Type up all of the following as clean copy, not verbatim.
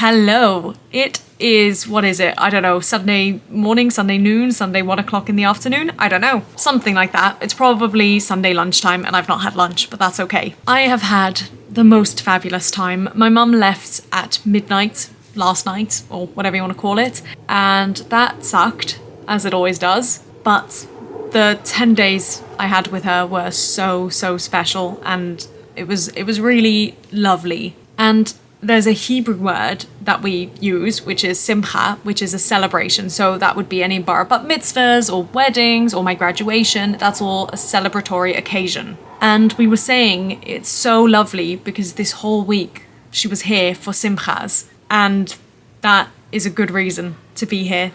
Hello. It is, what is it? I don't know, Sunday morning, Sunday noon, Sunday 1 o'clock in the afternoon? I don't know. Something like that. It's probably Sunday lunchtime and I've not had lunch, but that's okay. I have had the most fabulous time. My mum left at midnight last night, or whatever you want to call it, and that sucked, as it always does. But the 10 days I had with her were so special, and it was really lovely. And there's a Hebrew word that we use, which is simcha, which is a celebration. So that would be any bar bat mitzvahs or weddings or my graduation. That's all a celebratory occasion. And we were saying it's so lovely because this whole week she was here for simchas, and that is a good reason to be here.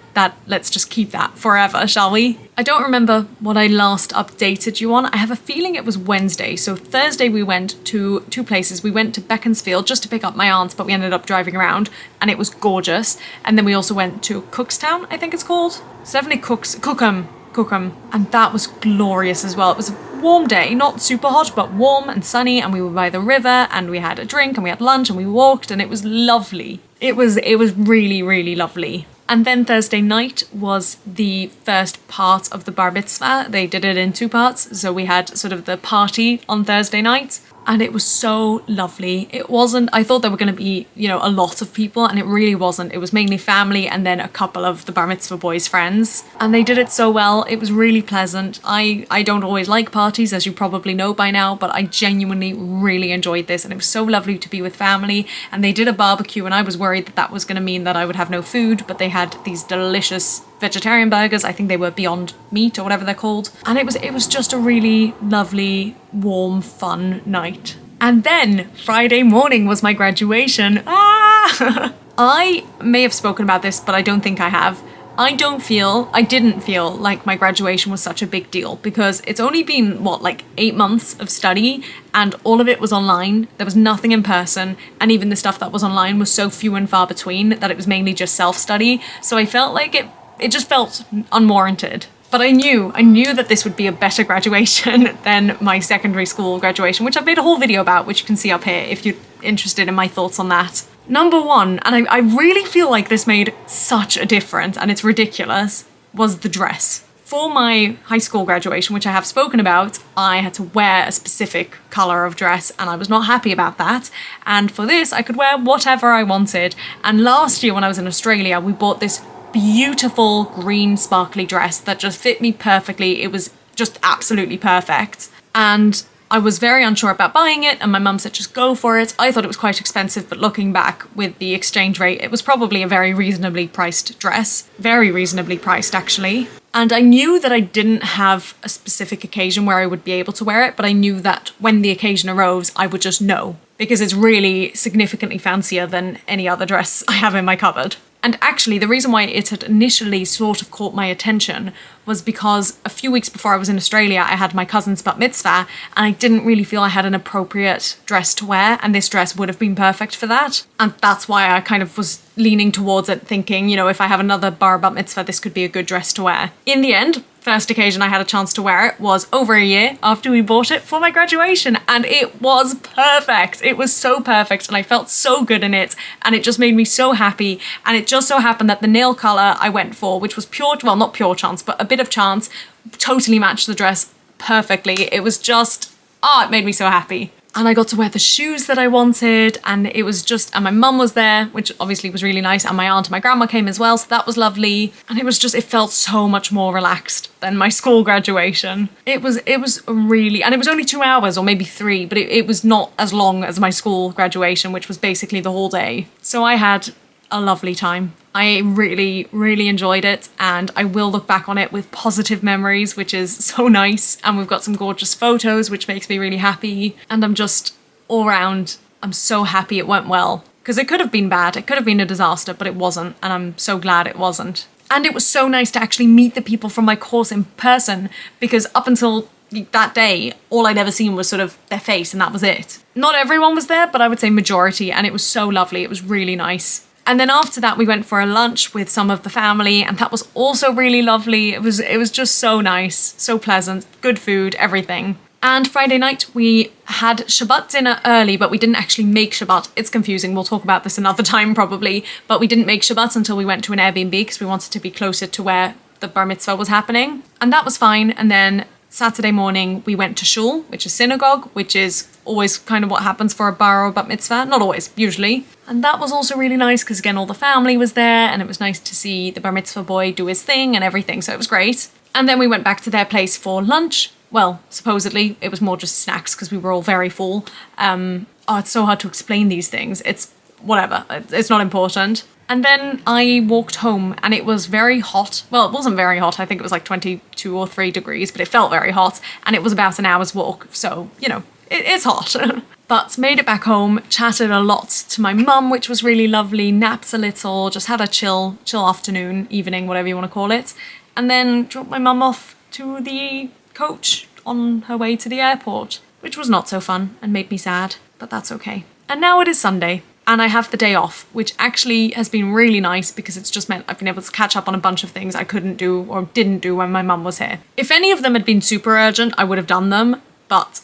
Let's just keep that forever, shall we? I don't remember what I last updated you on. I have a feeling it was Wednesday. So Thursday we went to two places. We went to Beaconsfield just to pick up my aunt, but we ended up driving around and it was gorgeous. And then we also went to Cookstown, I think it's called. It's definitely Cookham. And that was glorious as well. It was a warm day, not super hot, but warm and sunny, and we were by the river and we had a drink and we had lunch and we walked and it was lovely. It was really lovely. And then Thursday night was the first part of the bar mitzvah. They did it in two parts. So we had sort of the party on Thursday night, and it was so lovely. I thought there were going to be, a lot of people, and it really wasn't. It was mainly family and then a couple of the bar mitzvah boys' friends. And they did it so well. It was really pleasant. I don't always like parties, as you probably know by now, but I genuinely really enjoyed this. And it was so lovely to be with family. And they did a barbecue, and I was worried that was going to mean that I would have no food, but they had these delicious vegetarian burgers. I think they were Beyond Meat or whatever they're called. And it was just a really lovely, warm, fun night. And then Friday morning was my graduation. I may have spoken about this, but I don't think I have. I didn't feel like my graduation was such a big deal because it's only been, 8 months of study, and all of it was online. There was nothing in person, and even the stuff that was online was so few and far between that it was mainly just self-study. So I felt like it just felt unwarranted. But I knew that this would be a better graduation than my secondary school graduation, which I've made a whole video about, which you can see up here if you're interested in my thoughts on that. Number one, and I really feel like this made such a difference, and it's ridiculous, was the dress. For my high school graduation, which I have spoken about, I had to wear a specific colour of dress, and I was not happy about that. And for this, I could wear whatever I wanted. And last year when I was in Australia, we bought this beautiful green sparkly dress that just fit me perfectly. It was just absolutely perfect. And I was very unsure about buying it, and my mum said just go for it. I thought it was quite expensive, but looking back with the exchange rate, it was probably a very reasonably priced dress. Very reasonably priced, actually. And I knew that I didn't have a specific occasion where I would be able to wear it, but I knew that when the occasion arose, I would just know, because it's really significantly fancier than any other dress I have in my cupboard. And actually, the reason why it had initially sort of caught my attention was because a few weeks before I was in Australia, I had my cousin's bat mitzvah, and I didn't really feel I had an appropriate dress to wear, and this dress would have been perfect for that. And that's why I kind of was leaning towards it, thinking, if I have another bar bat mitzvah, this could be a good dress to wear. In the end, first occasion I had a chance to wear it was over a year after we bought it for my graduation, and it was perfect. It was so perfect, and I felt so good in it, and it just made me so happy. And it just so happened that the nail colour I went for, which was not pure chance, but a bit of chance, totally matched the dress perfectly. It was just, it made me so happy. And I got to wear the shoes that I wanted, and it was just, and my mum was there, which obviously was really nice, and my aunt and my grandma came as well, so that was lovely. And it felt so much more relaxed than my school graduation. It was really, and it was only 2 hours or maybe 3, but it was not as long as my school graduation, which was basically the whole day. So I had a lovely time. I really enjoyed it, and I will look back on it with positive memories, which is so nice. And we've got some gorgeous photos, which makes me really happy. And I'm just all round, I'm so happy it went well, because it could have been bad. It could have been a disaster, but it wasn't. And I'm so glad it wasn't. And it was so nice to actually meet the people from my course in person, because up until that day, all I'd ever seen was sort of their face, and that was it. Not everyone was there, but I would say majority. And it was so lovely. It was really nice. And then after that, we went for a lunch with some of the family, and that was also really lovely. It was just so nice, so pleasant, good food, everything. And Friday night we had Shabbat dinner early, but we didn't actually make Shabbat. It's confusing. We'll talk about this another time probably. But we didn't make Shabbat until we went to an Airbnb because we wanted to be closer to where the bar mitzvah was happening. And that was fine. And then Saturday morning we went to shul, which is synagogue, which is always kind of what happens for a bar or bat mitzvah. Not always, usually. And that was also really nice because again, all the family was there and it was nice to see the bar mitzvah boy do his thing and everything. So it was great. And then we went back to their place for lunch. Well, supposedly, it was more just snacks because we were all very full. It's so hard to explain these things. It's whatever. It's not important. And then I walked home and it was very hot. Well, it wasn't very hot. I think it was like 22 or 3 degrees, but it felt very hot. And it was about an hour's walk. So, you know, it's hot. But made it back home, chatted a lot to my mum, which was really lovely, napped a little, just had a chill afternoon, evening, whatever you want to call it. And then dropped my mum off to the coach on her way to the airport, which was not so fun and made me sad, but that's okay. And now it is Sunday and I have the day off, which actually has been really nice because it's just meant I've been able to catch up on a bunch of things I couldn't do or didn't do when my mum was here. If any of them had been super urgent, I would have done them, but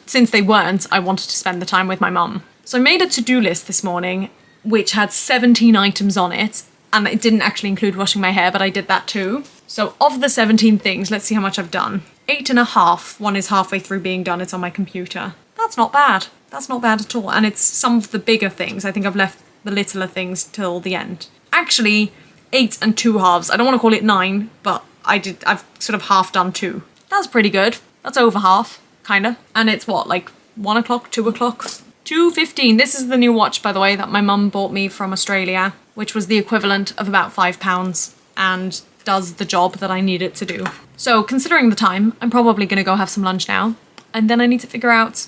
since they weren't, I wanted to spend the time with my mum. So I made a to-do list this morning, which had 17 items on it, and it didn't actually include washing my hair, but I did that too. So of the 17 things, let's see how much I've done. 8.5. One is halfway through being done. It's on my computer. That's not bad. That's not bad at all. And it's some of the bigger things. I think I've left the littler things till the end. Actually, 8 and 2 halves. I don't want to call it 9, but I've sort of half done 2. That's pretty good. That's over half, kinda. And it's what, like 1 o'clock, 2 o'clock? 2:15. This is the new watch, by the way, that my mum bought me from Australia, which was the equivalent of about £5 and does the job that I need it to do. So considering the time, I'm probably going to go have some lunch now. And then I need to figure out,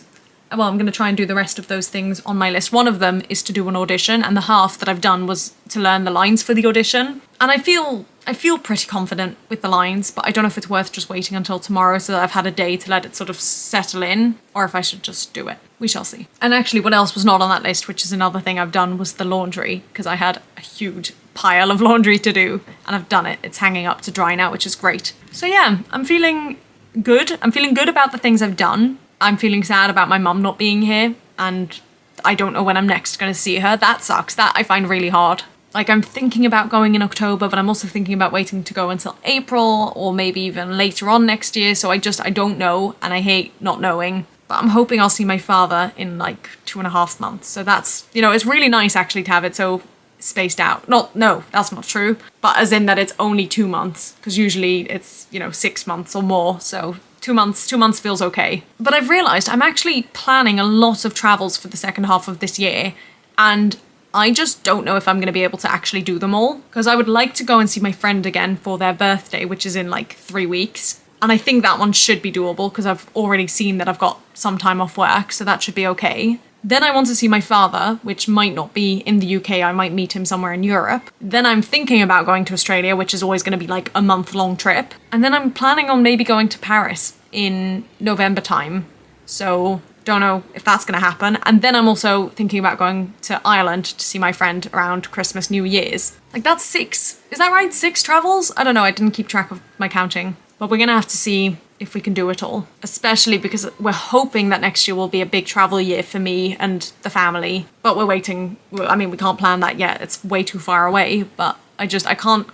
well, I'm going to try and do the rest of those things on my list. One of them is to do an audition, and the half that I've done was to learn the lines for the audition. And I feel pretty confident with the lines, but I don't know if it's worth just waiting until tomorrow so that I've had a day to let it sort of settle in, or if I should just do it. We shall see. And actually what else was not on that list, which is another thing I've done, was the laundry, because I had a huge pile of laundry to do, and I've done it. It's hanging up to dry now, which is great. So yeah, I'm feeling good. I'm feeling good about the things I've done. I'm feeling sad about my mum not being here, and I don't know when I'm next going to see her. That sucks. That I find really hard. Like, I'm thinking about going in October, but I'm also thinking about waiting to go until April or maybe even later on next year. So I don't know, and I hate not knowing. But I'm hoping I'll see my father in like 2.5 months. So that's, you know, it's really nice actually to have it so spaced out. No, that's not true. But as in that it's only 2 months, because usually it's, you know, 6 months or more. So 2 months feels okay. But I've realised I'm actually planning a lot of travels for the second half of this year, and I just don't know if I'm going to be able to actually do them all, because I would like to go and see my friend again for their birthday, which is in like 3 weeks. And I think that one should be doable because I've already seen that I've got some time off work, so that should be okay. Then I want to see my father, which might not be in the UK. I might meet him somewhere in Europe. Then I'm thinking about going to Australia, which is always going to be like a month-long trip. And then I'm planning on maybe going to Paris in November time. So don't know if that's going to happen. And then I'm also thinking about going to Ireland to see my friend around Christmas, New Year's. Like, that's 6. Is that right? 6 travels? I don't know. I didn't keep track of my counting. But we're going to have to see if we can do it all. Especially because we're hoping that next year will be a big travel year for me and the family. But we're waiting. I mean, we can't plan that yet. It's way too far away. But I can't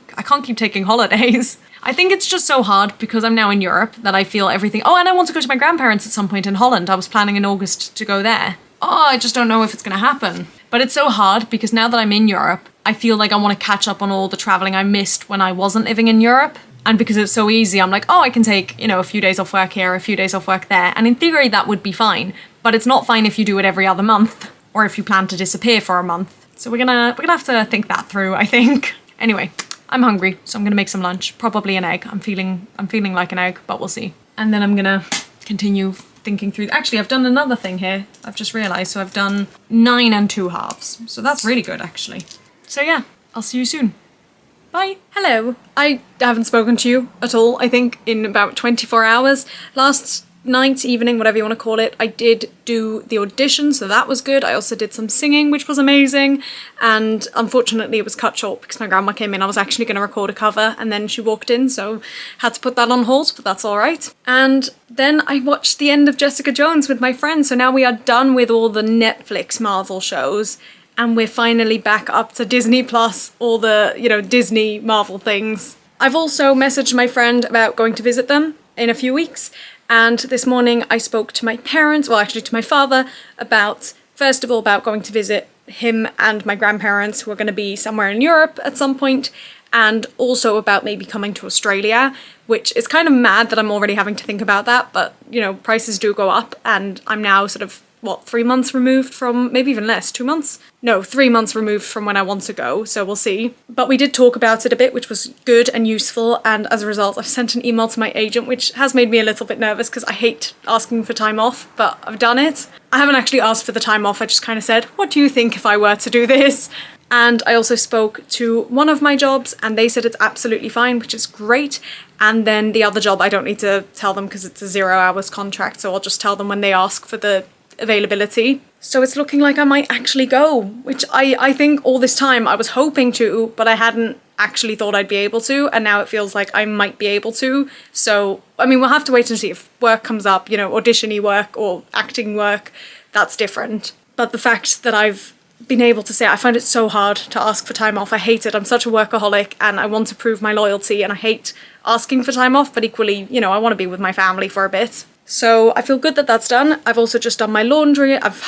keep taking holidays. I think it's just so hard because I'm now in Europe that I feel everything. Oh, and I want to go to my grandparents at some point in Holland. I was planning in August to go there. Oh, I just don't know if it's going to happen. But it's so hard because now that I'm in Europe, I feel like I want to catch up on all the traveling I missed when I wasn't living in Europe. And because it's so easy, I'm like, oh, I can take, you know, a few days off work here, a few days off work there. And in theory, that would be fine. But it's not fine if you do it every other month or if you plan to disappear for a month. So we're gonna have to think that through, I think. Anyway, I'm hungry, so I'm gonna make some lunch. Probably an egg. I'm feeling like an egg, but we'll see. And then I'm gonna continue thinking through. Actually, I've done another thing here. I've just realized. So I've done 9 and 2 halves. So that's really good, actually. So yeah, I'll see you soon. Bye. Hello. I haven't spoken to you at all, I think, in about 24 hours. Last night, evening, whatever you want to call it, I did do the audition, so that was good. I also did some singing, which was amazing, and unfortunately it was cut short because my grandma came in. I was actually going to record a cover and then she walked in, so had to put that on hold, but that's all right. And then I watched the end of Jessica Jones with my friend, so now we are done with all the Netflix Marvel shows and we're finally back up to Disney Plus, all the, Disney Marvel things. I've also messaged my friend about going to visit them in a few weeks. And this morning I spoke to my parents, well actually to my father, first of all about going to visit him and my grandparents who are going to be somewhere in Europe at some point, and also about maybe coming to Australia, which is kind of mad that I'm already having to think about that, but prices do go up and I'm now sort of 3 months removed from, maybe even less, 2 months? No, 3 months removed from when I want to go, so we'll see. But we did talk about it a bit, which was good and useful, and as a result I've sent an email to my agent, which has made me a little bit nervous because I hate asking for time off, but I've done it. I haven't actually asked for the time off, I just kind of said, what do you think if I were to do this? And I also spoke to one of my jobs and they said it's absolutely fine, which is great. And then the other job I don't need to tell them because it's a 0 hours contract, so I'll just tell them when they ask for the availability. So it's looking like I might actually go, which I think all this time I was hoping to, but I hadn't actually thought I'd be able to, and now it feels like I might be able to. So, I mean, we'll have to wait and see if work comes up, audition-y work or acting work, that's different. But the fact that I've been able to say, I find it so hard to ask for time off. I hate it. I'm such a workaholic and I want to prove my loyalty and I hate asking for time off, but equally, I want to be with my family for a bit. So I feel good that that's done. I've also just done my laundry. I've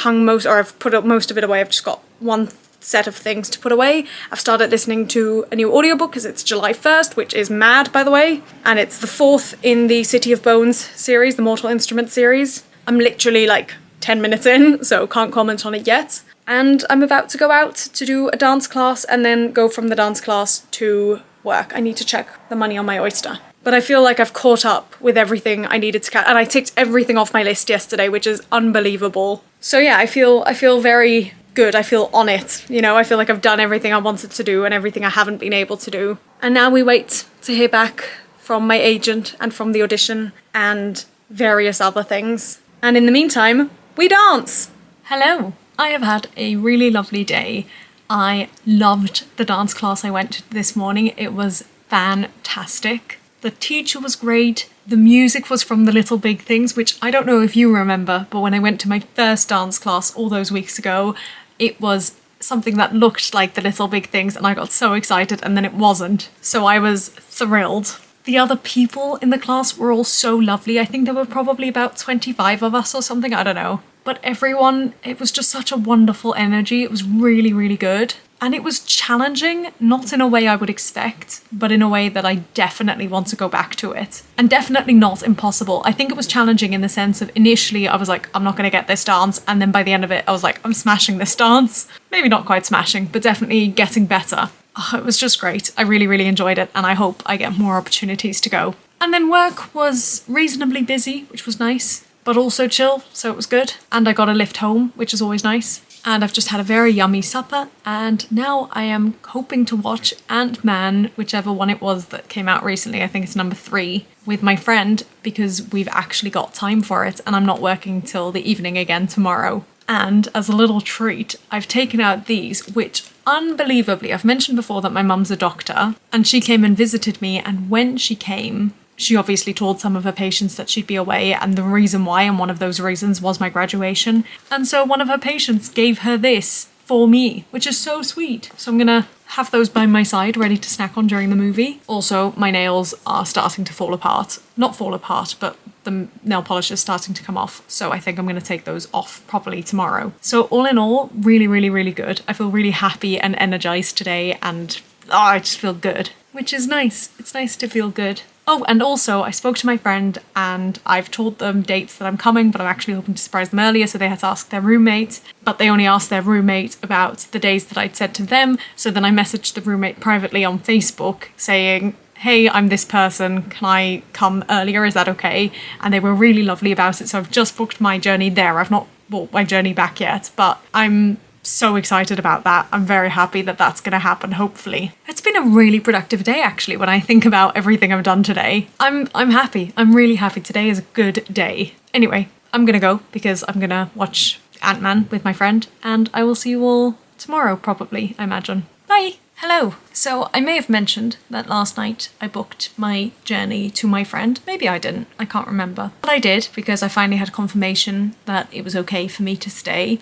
put up most of it away. I've just got one set of things to put away. I've started listening to a new audiobook because it's July 1st, which is mad, by the way. And it's the 4th in the City of Bones series, the Mortal Instruments series. I'm literally 10 minutes in, so can't comment on it yet. And I'm about to go out to do a dance class and then go from the dance class to work. I need to check the money on my Oyster. But I feel like I've caught up with everything I needed to and I ticked everything off my list yesterday, which is unbelievable. So yeah, I feel very good. I feel on it. I feel like I've done everything I wanted to do and everything I haven't been able to do. And now we wait to hear back from my agent and from the audition and various other things. And in the meantime, we dance! Hello! I have had a really lovely day. I loved the dance class I went to this morning. It was fantastic. The teacher was great. The music was from the Little Big Things, which I don't know if you remember, but when I went to my first dance class all those weeks ago, it was something that looked like the Little Big Things and I got so excited and then it wasn't. So I was thrilled. The other people in the class were all so lovely. I think there were probably about 25 of us or something, I don't know. But everyone, it was just such a wonderful energy. It was really, really good. And it was challenging, not in a way I would expect, but in a way that I definitely want to go back to it. And definitely not impossible. I think it was challenging in the sense of initially I was like, I'm not going to get this dance. And then by the end of it, I was like, I'm smashing this dance. Maybe not quite smashing, but definitely getting better. Oh, it was just great. I really, really enjoyed it. And I hope I get more opportunities to go. And then work was reasonably busy, which was nice, but also chill. So it was good. And I got a lift home, which is always nice. And I've just had a very yummy supper, and now I am hoping to watch Ant-Man, whichever one it was that came out recently, I think it's number 3, with my friend, because we've actually got time for it, and I'm not working till the evening again tomorrow. And as a little treat, I've taken out these, which unbelievably, I've mentioned before that my mum's a doctor, and she came and visited me, and when she came, she obviously told some of her patients that she'd be away, and the reason why, and one of those reasons, was my graduation. And so one of her patients gave her this for me, which is so sweet. So I'm gonna have those by my side, ready to snack on during the movie. Also, my nails are starting to fall apart. Not fall apart, but the nail polish is starting to come off. So I think I'm gonna take those off properly tomorrow. So all in all, really, really, really good. I feel really happy and energized today, and I just feel good, which is nice. It's nice to feel good. Oh, and also I spoke to my friend and I've told them dates that I'm coming, but I'm actually hoping to surprise them earlier, so they had to ask their roommate, but they only asked their roommate about the days that I'd said to them. So then I messaged the roommate privately on Facebook saying, hey, I'm this person, can I come earlier, is that okay? And they were really lovely about it, so I've just booked my journey there. I've not booked my journey back yet, but I'm so excited about that. I'm very happy that that's going to happen, hopefully. It's been a really productive day, actually, when I think about everything I've done today. I'm happy. I'm really happy. Today is a good day. Anyway, I'm gonna go because I'm gonna watch Ant-Man with my friend, and I will see you all tomorrow, probably, I imagine. Bye! Hello! So I may have mentioned that last night I booked my journey to my friend. Maybe I didn't, I can't remember. But I did, because I finally had confirmation that it was okay for me to stay.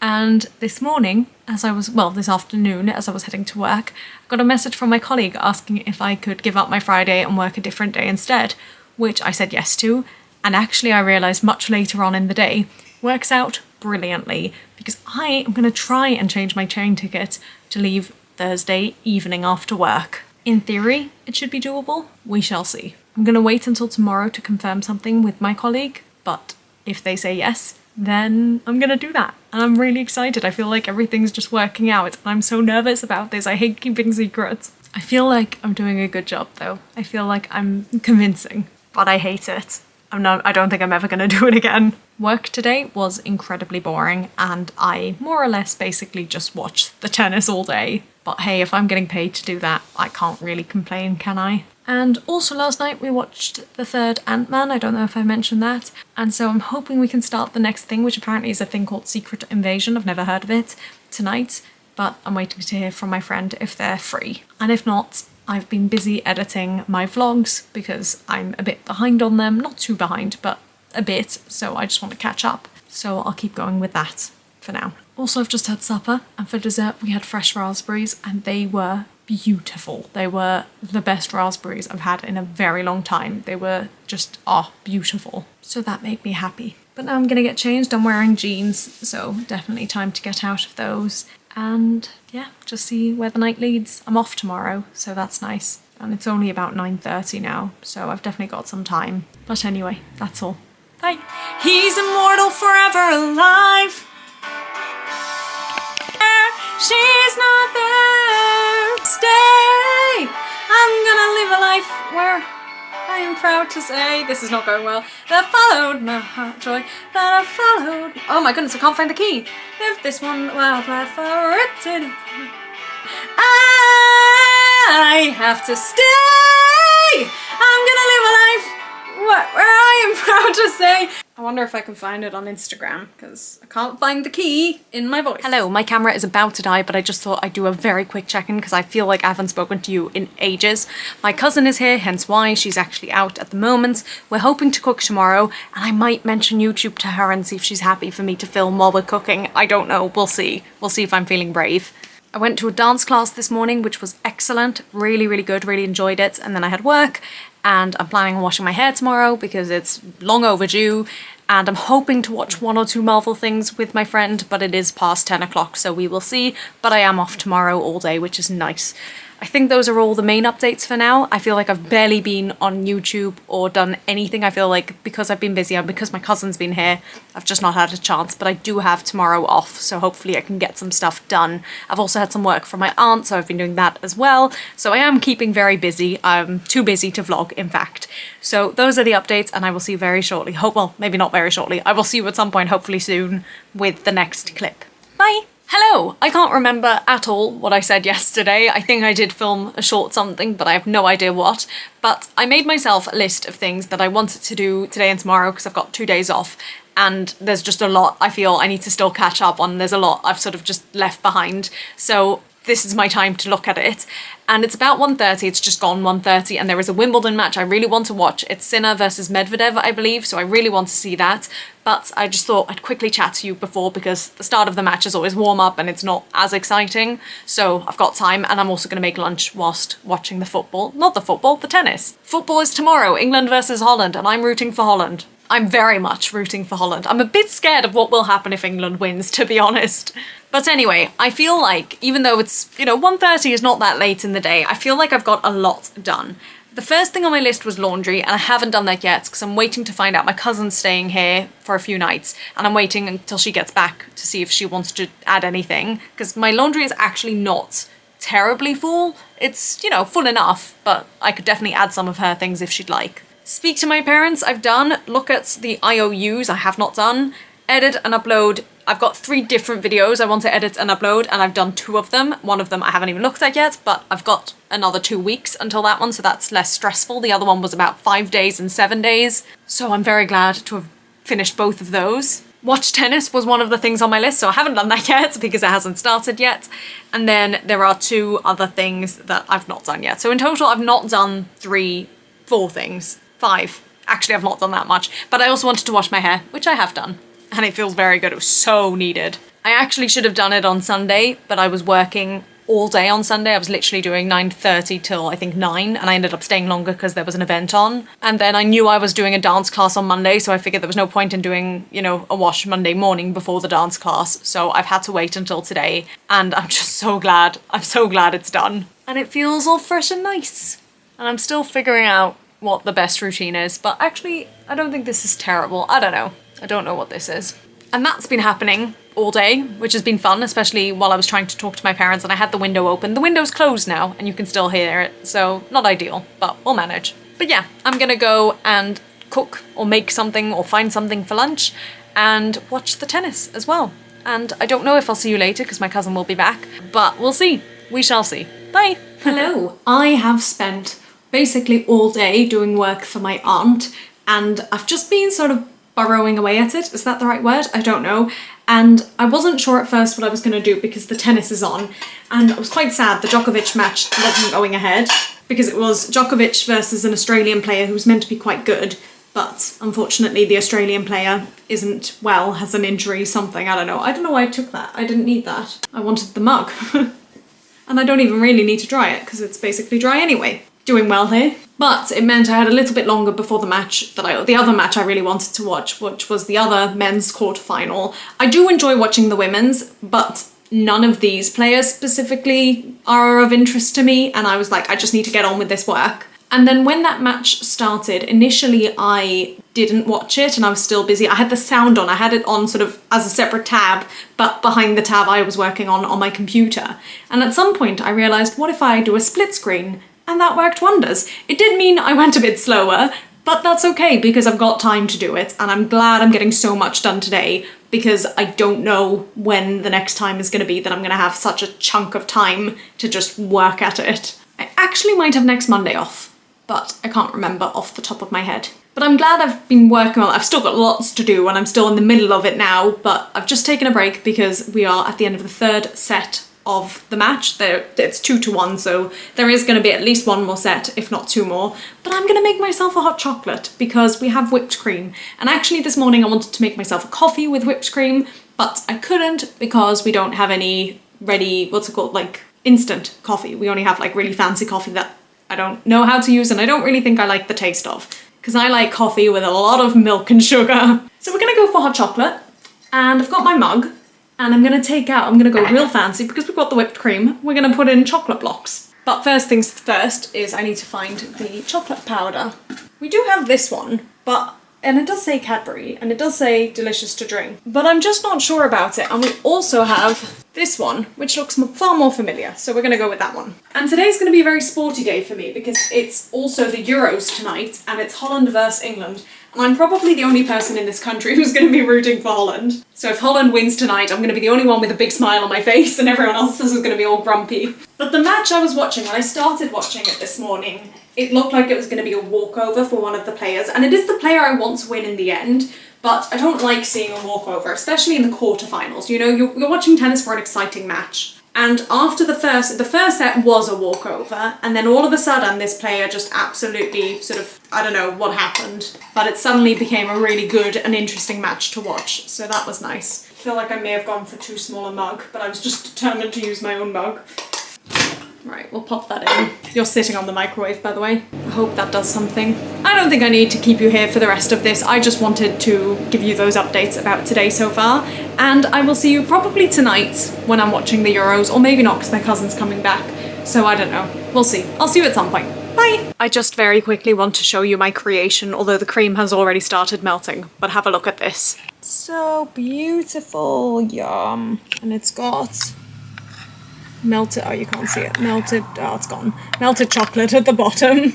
And this morning, this afternoon, as I was heading to work, I got a message from my colleague asking if I could give up my Friday and work a different day instead, which I said yes to. And actually I realised much later on in the day, works out brilliantly, because I am going to try and change my train ticket to leave Thursday evening after work. In theory, it should be doable. We shall see. I'm going to wait until tomorrow to confirm something with my colleague, but if they say yes, then I'm gonna do that. And I'm really excited. I feel like everything's just working out. I'm so nervous about this. I hate keeping secrets. I feel like I'm doing a good job though. I feel like I'm convincing, but I hate it. I don't think I'm ever gonna do it again. Work today was incredibly boring, and I more or less basically just watched the tennis all day. But hey, if I'm getting paid to do that, I can't really complain, can I? And also last night we watched the third Ant-Man, I don't know if I mentioned that, and so I'm hoping we can start the next thing, which apparently is a thing called Secret Invasion, I've never heard of it, tonight, but I'm waiting to hear from my friend if they're free. And if not, I've been busy editing my vlogs because I'm a bit behind on them, not too behind, but a bit, so I just want to catch up. So I'll keep going with that for now. Also, I've just had supper, and for dessert we had fresh raspberries, and they were beautiful. They were the best raspberries I've had in a very long time. They were just, beautiful. So that made me happy. But now I'm gonna get changed. I'm wearing jeans, so definitely time to get out of those. And yeah, just see where the night leads. I'm off tomorrow, so that's nice. And it's only about 9:30 now, so I've definitely got some time. But anyway, that's all. Bye. He's immortal, forever alive. She's not there. Stay. I'm gonna live a life where I am proud to say, this is not going well, that followed my heart joy, that I followed. Oh my goodness, I can't find the key. If this one wildlife for it, I have to stay. I'm gonna live a life where I am proud to say. I wonder if I can find it on Instagram, because I can't find the key in my voice. Hello, my camera is about to die, but I just thought I'd do a very quick check-in because I feel like I haven't spoken to you in ages. My cousin is here, hence why she's actually out at the moment. We're hoping to cook tomorrow, and I might mention YouTube to her and see if she's happy for me to film while we're cooking. I don't know, we'll see. We'll see if I'm feeling brave. I went to a dance class this morning, which was excellent, really, really good, really enjoyed it, and then I had work, and I'm planning on washing my hair tomorrow because it's long overdue, and I'm hoping to watch one or two Marvel things with my friend, but it is past 10 o'clock, so we will see, but I am off tomorrow all day, which is nice. I think those are all the main updates for now. I feel like I've barely been on YouTube or done anything. I feel like because I've been busy and because my cousin's been here, I've just not had a chance, but I do have tomorrow off, so hopefully I can get some stuff done. I've also had some work from my aunt, so I've been doing that as well. So I am keeping very busy. I'm too busy to vlog, in fact. So those are the updates, and I will see you very shortly. Well, maybe not very shortly. I will see you at some point, hopefully soon, with the next clip. Bye! Hello! I can't remember at all what I said yesterday. I think I did film a short something, but I have no idea what. But I made myself a list of things that I wanted to do today and tomorrow because I've got 2 days off, and there's just a lot I feel I need to still catch up on. There's a lot I've sort of just left behind. So this is my time to look at it. And it's about 1:30, it's just gone 1:30, and there is a Wimbledon match I really want to watch. It's Sinner versus Medvedev, I believe, so I really want to see that. But I just thought I'd quickly chat to you before, because the start of the match is always warm-up and it's not as exciting. So I've got time, and I'm also going to make lunch whilst watching the football. Not the football, the tennis. Football is tomorrow, England versus Holland, and I'm rooting for Holland. I'm very much rooting for Holland. I'm a bit scared of what will happen if England wins, to be honest. But anyway, I feel like, even though it's, 1:30 is not that late in the day, I feel like I've got a lot done. The first thing on my list was laundry, and I haven't done that yet because I'm waiting to find out. My cousin's staying here for a few nights, and I'm waiting until she gets back to see if she wants to add anything, because my laundry is actually not terribly full. It's, full enough, but I could definitely add some of her things if she'd like. Speak to my parents, I've done. Look at the IOUs, I have not done. Edit and upload. I've got 3 different videos I want to edit and upload, and I've done 2 of them. One of them I haven't even looked at yet, but I've got another 2 weeks until that one, so that's less stressful. The other one was about 5 days and 7 days. So I'm very glad to have finished both of those. Watch tennis was one of the things on my list, so I haven't done that yet because it hasn't started yet. And then there are 2 other things that I've not done yet. So in total, I've not done 4 things. 5. Actually, I've not done that much. But I also wanted to wash my hair, which I have done. And it feels very good. It was so needed. I actually should have done it on Sunday, but I was working all day on Sunday. I was literally doing 9:30 till I think 9, and I ended up staying longer because there was an event on. And then I knew I was doing a dance class on Monday, so I figured there was no point in doing, you know, a wash Monday morning before the dance class. So I've had to wait until today, and I'm just so glad. I'm so glad it's done. And it feels all fresh and nice. And I'm still figuring out what the best routine is, but actually I don't think this is terrible. I don't know. I don't know what this is. And that's been happening all day, which has been fun, especially while I was trying to talk to my parents and I had the window open. The window's closed now and you can still hear it, so not ideal, but we'll manage. But yeah, I'm gonna go and cook or make something or find something for lunch and watch the tennis as well. And I don't know if I'll see you later because my cousin will be back, but we'll see. We shall see. Bye. Hello. I have spent basically all day doing work for my aunt, and I've just been sort of burrowing away at it. Is that the right word? I don't know. And I wasn't sure at first what I was going to do because the tennis is on, and I was quite sad the Djokovic match wasn't going ahead because it was Djokovic versus an Australian player who was meant to be quite good, but unfortunately the Australian player isn't well, has an injury, something, I don't know. I don't know why I took that. I didn't need that. I wanted the mug. And I don't even really need to dry it because it's basically dry anyway. Doing well here. But it meant I had a little bit longer before the match the other match I really wanted to watch, which was the other men's quarterfinal. I do enjoy watching the women's, but none of these players specifically are of interest to me, and I was like, I just need to get on with this work. And then when that match started, initially I didn't watch it and I was still busy. I had the sound on, I had it on sort of as a separate tab, but behind the tab I was working on my computer. And at some point I realised, what if I do a split screen? And that worked wonders. It did mean I went a bit slower, but that's okay because I've got time to do it, and I'm glad I'm getting so much done today because I don't know when the next time is going to be that I'm going to have such a chunk of time to just work at it. I actually might have next Monday off, but I can't remember off the top of my head. But I'm glad I've been working on it. I've still got lots to do and I'm still in the middle of it now, but I've just taken a break because we are at the end of the 3rd set of the match. It's 2-1, so there is going to be at least 1 more set, if not 2 more. But I'm going to make myself a hot chocolate because we have whipped cream. And actually this morning I wanted to make myself a coffee with whipped cream, but I couldn't because we don't have any ready, what's it called, like instant coffee. We only have like really fancy coffee that I don't know how to use and I don't really think I like the taste of, because I like coffee with a lot of milk and sugar. So we're going to go for hot chocolate, and I've got my mug. And I'm gonna go real fancy because we've got the whipped cream. We're gonna put in chocolate blocks. But first things first is I need to find the chocolate powder. We do have this one, and it does say Cadbury, and it does say delicious to drink, but I'm just not sure about it. And we also have this one, which looks far more familiar, so we're gonna go with that one. And today's gonna be a very sporty day for me because it's also the Euros tonight, and it's Holland versus England. And I'm probably the only person in this country who's going to be rooting for Holland. So if Holland wins tonight, I'm going to be the only one with a big smile on my face and everyone else is going to be all grumpy. But the match I was watching, when I started watching it this morning, it looked like it was going to be a walkover for one of the players. And it is the player I want to win in the end, but I don't like seeing a walkover, especially in the quarterfinals. You know, you're watching tennis for an exciting match. And after the first set was a walkover, and then all of a sudden this player just absolutely sort of, I don't know what happened, but it suddenly became a really good and interesting match to watch, so that was nice. I feel like I may have gone for too small a mug, but I was just determined to use my own mug. Right, we'll pop that in. You're sitting on the microwave, by the way. I hope that does something. I don't think I need to keep you here for the rest of this. I just wanted to give you those updates about today so far. And I will see you probably tonight when I'm watching the Euros, or maybe not because my cousin's coming back. So I don't know. We'll see. I'll see you at some point. Bye! I just very quickly want to show you my creation, although the cream has already started melting. But have a look at this. So beautiful. Yum. And it's got melted, oh you can't see it, melted, oh it's gone, melted chocolate at the bottom.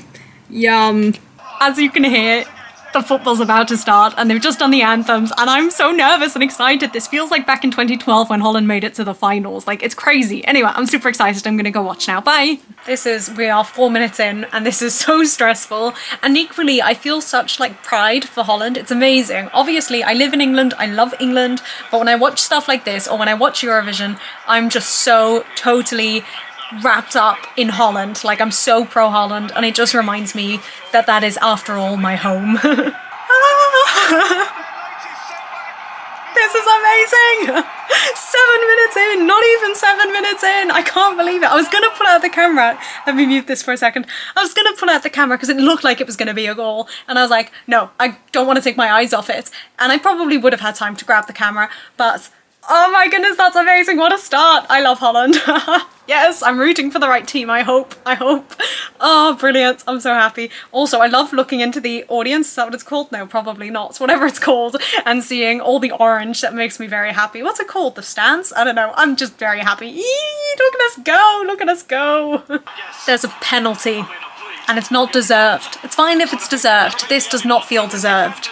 Yum. As you can hear, the football's about to start and they've just done the anthems and I'm so nervous and excited. This feels like back in 2012 when Holland made it to the finals. Like, it's crazy. Anyway, I'm super excited. I'm gonna go watch now. Bye. We are 4 minutes in and this is so stressful. And equally, I feel such like pride for Holland. It's amazing. Obviously, I live in England. I love England. But when I watch stuff like this or when I watch Eurovision, I'm just so totally wrapped up in Holland. Like, I'm so pro Holland and it just reminds me that that is after all my home. This is amazing! 7 minutes in, not even 7 minutes in. I can't believe it. I was gonna pull out the camera. Let me mute this for a second. I was gonna pull out the camera because it looked like it was gonna be a goal. And I was like, no, I don't want to take my eyes off it. And I probably would have had time to grab the camera, but oh my goodness, that's amazing. What a start. I love Holland. Yes, I'm rooting for the right team, I hope. Oh, brilliant. I'm so happy. Also, I love looking into the audience. Is that what it's called? No, probably not. Whatever it's called. And seeing all the orange. That makes me very happy. What's it called? The stands? I don't know. I'm just very happy. Eee, look at us go. Look at us go. There's a penalty. And it's not deserved. It's fine if it's deserved. This does not feel deserved.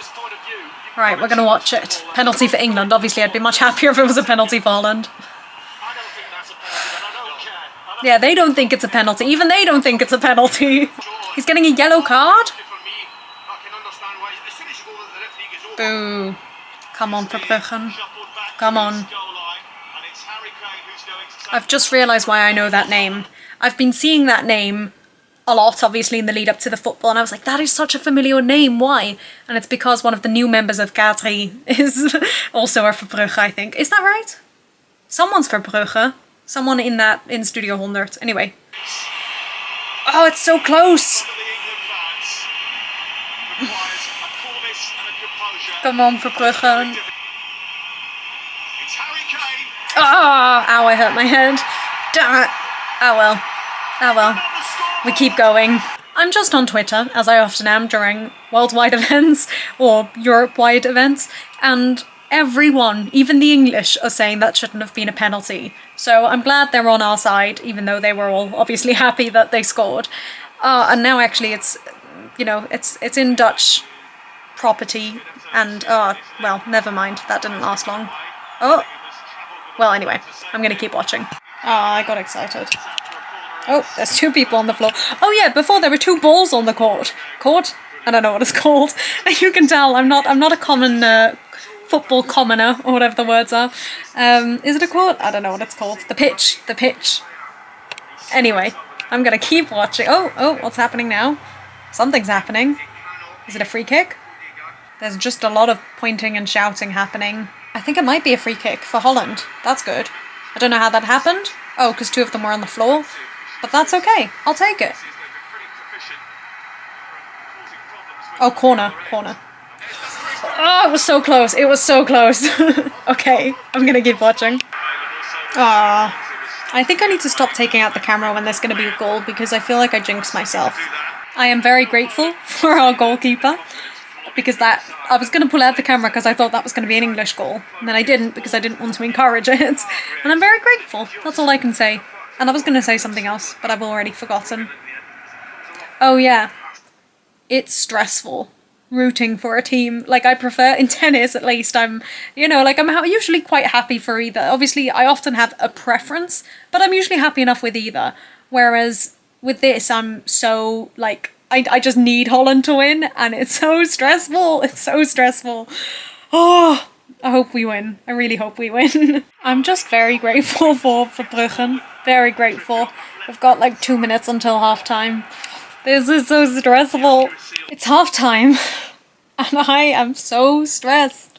Right, we're going to watch it. Penalty for England. Obviously, I'd be much happier if it was a penalty for Holland. Yeah, they don't think it's a penalty. Even they don't think it's a penalty. He's getting a yellow card? Boo. Come on, Verbruggen. Come on. I've just realised why I know that name. I've been seeing that name a lot, obviously, in the lead up to the football, and I was like, that is such a familiar name, why? And it's because one of the new members of Katri is also a Verbrugge, I think. Is that right? Someone's Verbrugge. Someone in Studio 100. Anyway. Oh, it's so close! Come on, Verbrugge. Oh, ow, I hurt my head. Damn it. Oh well. Oh well. We keep going. I'm just on Twitter, as I often am during worldwide events or Europe-wide events, and everyone, even the English, are saying that shouldn't have been a penalty. So I'm glad they're on our side, even though they were all obviously happy that they scored. And now actually it's, you know, it's in Dutch property, and well, never mind, that didn't last long. Oh, well, anyway, I'm gonna keep watching. I got excited. Oh, there's 2 people on the floor. Oh yeah, before there were 2 balls on the court. Court? I don't know what it's called. You can tell I'm not a common football commoner, or whatever the words are. Is it a court? I don't know what it's called. The pitch. The pitch. Anyway, I'm gonna keep watching. Oh, what's happening now? Something's happening. Is it a free kick? There's just a lot of pointing and shouting happening. I think it might be a free kick for Holland. That's good. I don't know how that happened. Oh, because 2 of them were on the floor. But that's okay. I'll take it. Oh, corner. Oh, it was so close. It was so close. Okay, I'm gonna keep watching. I think I need to stop taking out the camera when there's gonna be a goal because I feel like I jinx myself. I am very grateful for our goalkeeper because I was gonna pull out the camera because I thought that was gonna be an English goal. And then I didn't because I didn't want to encourage it. And I'm very grateful. That's all I can say. And I was gonna say something else, but I've already forgotten. Oh yeah. It's stressful rooting for a team. Like, I prefer, in tennis at least, I'm usually quite happy for either. Obviously, I often have a preference, but I'm usually happy enough with either. Whereas with this, I'm so, like, I just need Holland to win, and it's so stressful. It's so stressful. Oh, I hope we win. I really hope we win. I'm just very grateful for Verbruggen. Very grateful. We've got like 2 minutes until half-time. This is so stressful. It's half-time. And I am so stressed.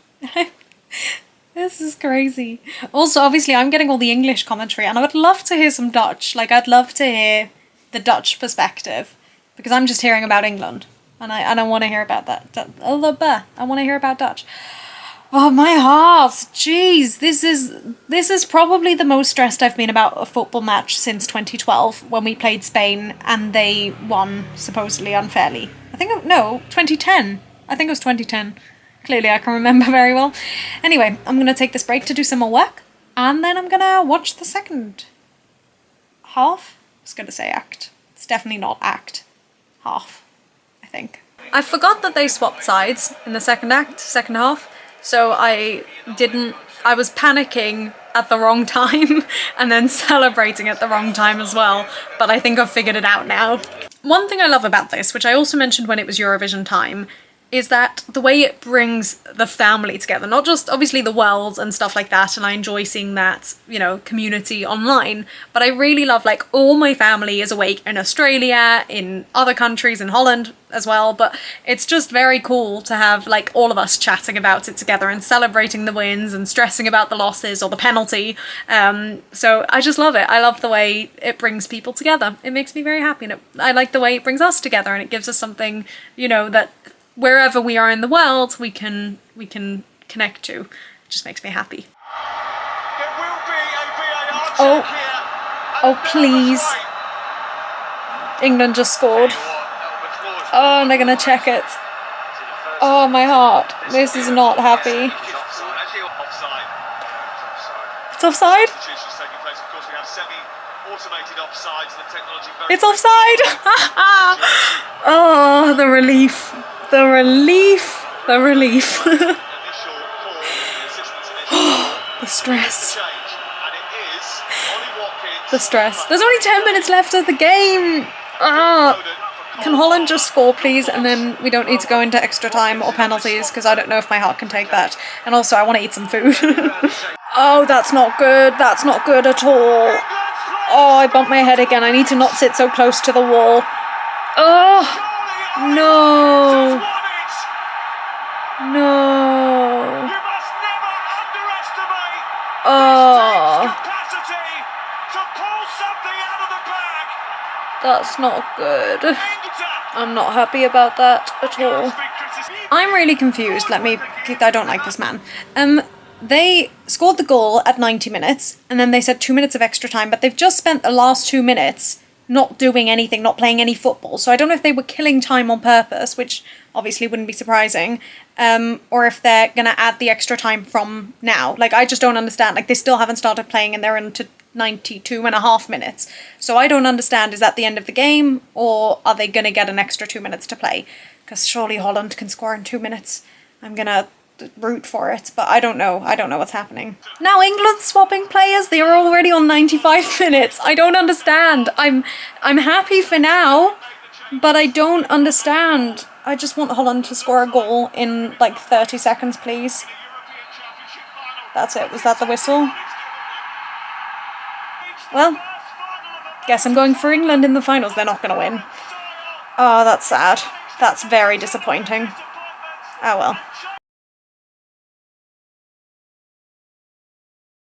This is crazy. Also, obviously, I'm getting all the English commentary, and I would love to hear some Dutch. Like, I'd love to hear the Dutch perspective. Because I'm just hearing about England. And I don't want to hear about that. I want to hear about Dutch. Oh, my heart. Jeez. This is probably the most stressed I've been about a football match since 2012 when we played Spain and they won supposedly unfairly. 2010. I think it was 2010. Clearly I can remember very well. Anyway, I'm going to take this break to do some more work and then I'm going to watch the second half. I was going to say act. It's definitely not act. Half, I think. I forgot that they swapped sides in the second half, so I was panicking at the wrong time and then celebrating at the wrong time as well, but I think I've figured it out now. One thing I love about this, which I also mentioned when it was Eurovision time, is that the way it brings the family together, not just obviously the world and stuff like that, and I enjoy seeing that, you know, community online, but I really love, like, all my family is awake in Australia, in other countries, in Holland as well, but it's just very cool to have, like, all of us chatting about it together and celebrating the wins and stressing about the losses or the penalty. So I just love it. I love the way it brings people together. It makes me very happy, and I like the way it brings us together, and it gives us something, you know, that wherever we are in the world, we can connect to. It just makes me happy. Oh, please. England just scored. Oh, and they're gonna check it. Oh, my heart. This is not happy. It's offside? It's offside! Oh, the relief. The relief. The relief. The stress. The stress. There's only 10 minutes left of the game! Can Holland just score, please? And then we don't need to go into extra time or penalties, because I don't know if my heart can take that. And also, I want to eat some food. Oh, that's not good. That's not good at all. Oh, I bumped my head again. I need to not sit so close to the wall. Oh, no. No. Oh. That's not good. I'm not happy about that at all. I'm really confused. I don't like this man. They scored the goal at 90 minutes, and then they said 2 minutes of extra time, but they've just spent the last 2 minutes not doing anything, not playing any football. So I don't know if they were killing time on purpose, which obviously wouldn't be surprising, or if they're gonna add the extra time from now. Like, I just don't understand. Like, they still haven't started playing and they're into 92.5 minutes. So I don't understand, is that the end of the game, or are they gonna get an extra 2 minutes to play? Because surely Holland can score in 2 minutes. I'm gonna root for it, but I don't know what's happening. Now England's swapping players. They are already on 95 minutes. I don't understand. I'm happy for now, but I don't understand. I just want Holland to score a goal in like 30 seconds, please. That's it. Was that the whistle? Well, guess I'm going for England in the finals. They're not going to win. Oh, that's sad. That's very disappointing. Oh well.